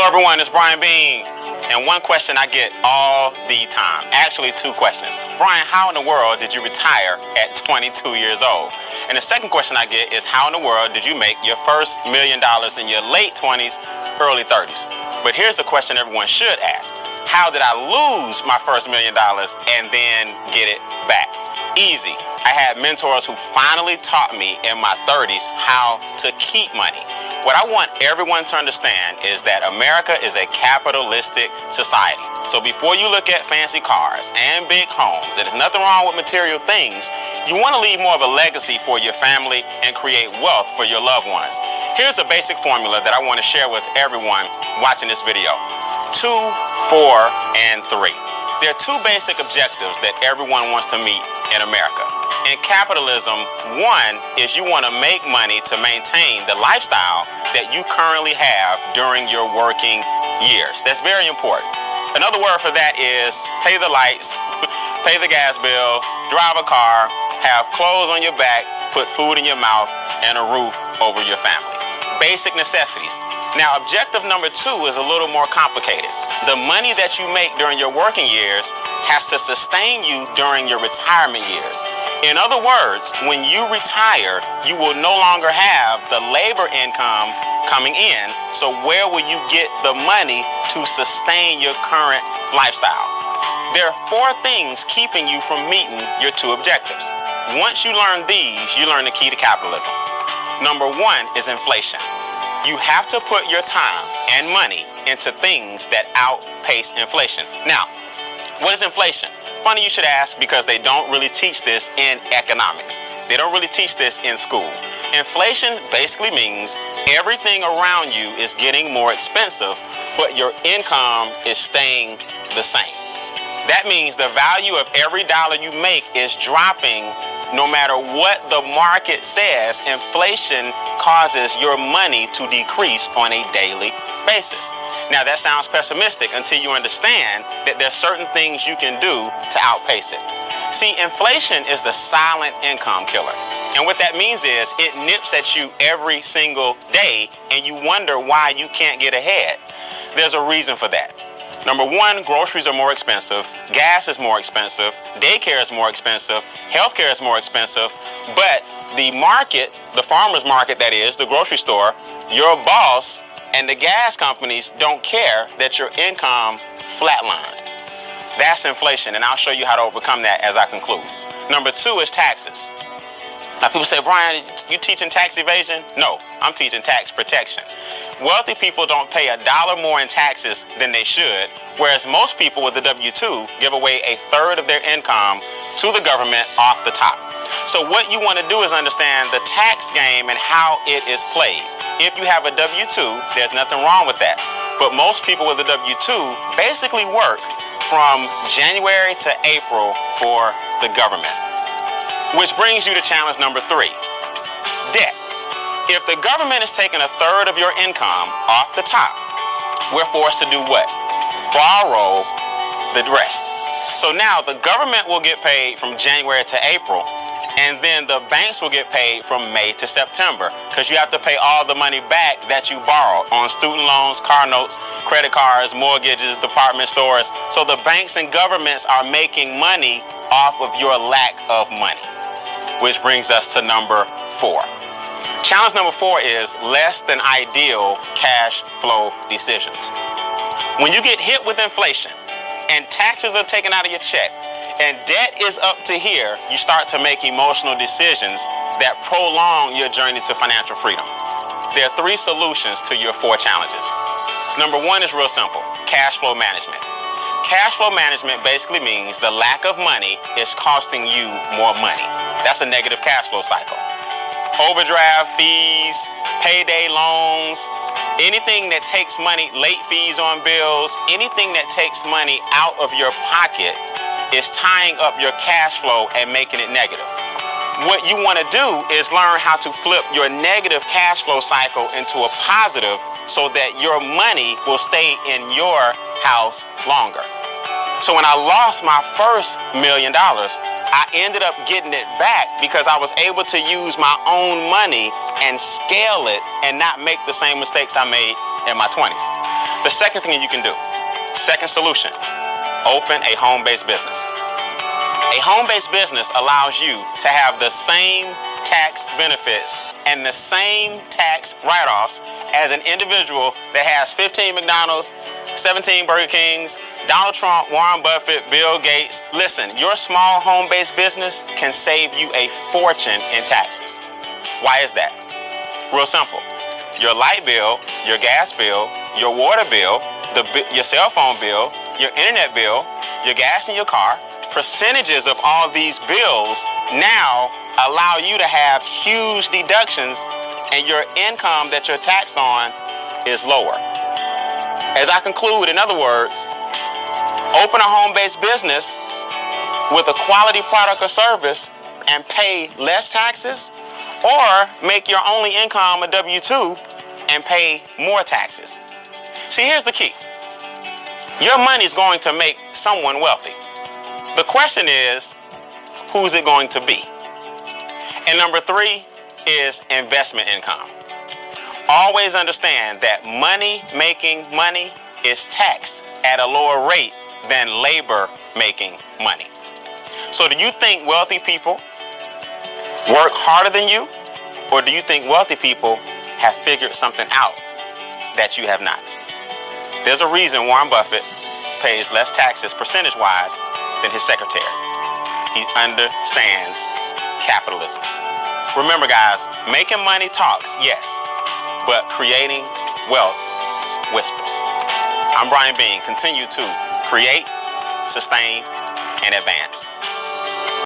everyone, it's Brian Bean, and one question I get all the time, actually two questions. Brian, how in the world did you retire at 22 years old? And the second question I get is, how in the world did you make your first $1 million in your late 20s, early 30s? But here's the question everyone should ask. How did I lose my first $1 million and then get it back? Easy. I had mentors who finally taught me in my 30s how to keep money. What I want everyone to understand is that America is a capitalistic society. So before you look at fancy cars and big homes, there's nothing wrong with material things. You want to leave more of a legacy for your family and create wealth for your loved ones. Here's a basic formula that I want to share with everyone watching this video. 2, 4, and 3. There are two basic objectives that everyone wants to meet in America. In capitalism, one is you want to make money to maintain the lifestyle that you currently have during your working years. That's very important. Another word for that is pay the lights, pay the gas bill, drive a car, have clothes on your back, put food in your mouth, and a roof over your family. Basic necessities. Now, objective number 2 is a little more complicated. The money that you make during your working years has to sustain you during your retirement years. In other words, when you retire, you will no longer have the labor income coming in. So where will you get the money to sustain your current lifestyle? There are 4 things keeping you from meeting your 2 objectives. Once you learn these, you learn the key to capitalism. Number 1 is inflation. You have to put your time and money into things that outpace inflation. Now, what is inflation? Funny you should ask, because they don't really teach this in economics. They don't really teach this in school. Inflation basically means everything around you is getting more expensive, but your income is staying the same. That means the value of every dollar you make is dropping no matter what the market says. Inflation causes your money to decrease on a daily basis. Now, that sounds pessimistic until you understand that there's certain things you can do to outpace it. See, inflation is the silent income killer. And what that means is it nips at you every single day, and you wonder why you can't get ahead. There's a reason for that. Number 1, groceries are more expensive, gas is more expensive, daycare is more expensive, healthcare is more expensive, but the market, the farmer's market that is, the grocery store, your boss, and the gas companies don't care that your income flatlined. That's inflation, and I'll show you how to overcome that as I conclude. Number 2 is taxes. Now, people say, Brian, you teaching tax evasion? No, I'm teaching tax protection. Wealthy people don't pay $1 more in taxes than they should, whereas most people with the W-2 give away 1/3 of their income to the government off the top. So what you want to do is understand the tax game and how it is played. If you have a W-2, there's nothing wrong with that. But most people with a W-2 basically work from January to April for the government. Which brings you to challenge number 3, debt. If the government is taking 1/3 of your income off the top, we're forced to do what? Borrow the rest. So now the government will get paid from January to April, and then the banks will get paid from May to September, because you have to pay all the money back that you borrowed on student loans, car notes, credit cards, mortgages, department stores. So the banks and governments are making money off of your lack of money. Which brings us to number 4. Challenge number 4 is less than ideal cash flow decisions. When you get hit with inflation and taxes are taken out of your check and debt is up to here, you start to make emotional decisions that prolong your journey to financial freedom. There are 3 solutions to your 4 challenges. Number 1 is real simple, cash flow management. Cash flow management basically means the lack of money is costing you more money. That's a negative cash flow cycle. Overdraft fees, payday loans, anything that takes money, late fees on bills, anything that takes money out of your pocket is tying up your cash flow and making it negative. What you want to do is learn how to flip your negative cash flow cycle into a positive so that your money will stay in your house longer. So when I lost my first $1 million, I ended up getting it back because I was able to use my own money and scale it and not make the same mistakes I made in my 20s. The second thing you can do, second solution, open a home-based business. A home-based business allows you to have the same tax benefits and the same tax write-offs as an individual that has 15 McDonald's, 17 Burger Kings, Donald Trump, Warren Buffett, Bill Gates. Listen, your small home-based business can save you a fortune in taxes. Why is that? Real simple. Your light bill, your gas bill, your water bill, your cell phone bill, your internet bill, your gas in your car, percentages of all these bills now allow you to have huge deductions, and your income that you're taxed on is lower. As I conclude, in other words, open a home-based business with a quality product or service and pay less taxes, or make your only income a W-2 and pay more taxes. See, here's the key. Your money is going to make someone wealthy. The question is, who's it going to be? And number three is investment income. Always understand that making money is taxed at a lower rate than labor making money. So do you think wealthy people work harder than you? Or do you think wealthy people have figured something out that you have not? There's a reason Warren Buffett pays less taxes percentage-wise than his secretary. He understands capitalism. Remember, guys, making money talks, yes, but creating wealth whispers. I'm Brian Bean. Continue to create, sustain, and advance.